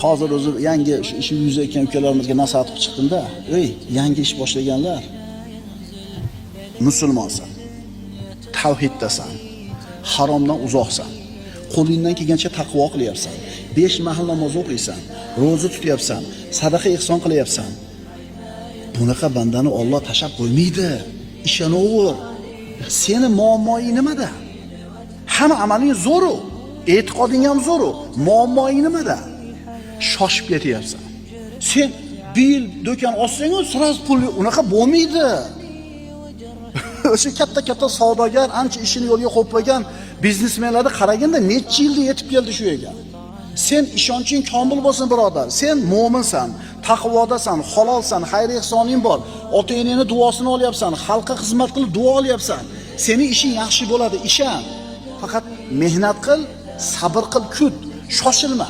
Hozir o'zi yangi shu ishi yuzayotgan ukalarimizga nasihat qilib chiqdim-da. Ey, yangi ish boshlaganlar. Musulmonsan. Tavhiddasan. Haromdan uzoqsan. Qo'lingdan kelgancha taqvo qilyapsan. 5 mahal namoz o'qiysan, roza tutyapsan, sadaqa ihson qilyapsan. Bunaqa bandani Alloh tashab qo'ymaydi. Ishonaver. Seni muammoing nimada? Hamma amaling zo'ru, e'tiqoding ham zo'ru. Muammoing nimada? Shoshib ketyapsan. Sen bir yil do'kon ochsang, siraz pul unaqa bo'lmaydi. O'sha katta savdogar, ancha ishini yo'lga qo'ygan biznesmenlarni qaraganda necha yilda yetib keldi shu yerga. Sen ishonching komil bo'lsin, birodar. Sen mo'minsan, taqvodasan, halolsan, xayr ehsoning bor. Ota-onangning duosini olyapsan, xalqqa xizmat qilib duo olyapsan. Sening ishing yaxshi bo'ladi, ishon. Faqat mehnat qil, sabr qil, kut, shoshilma.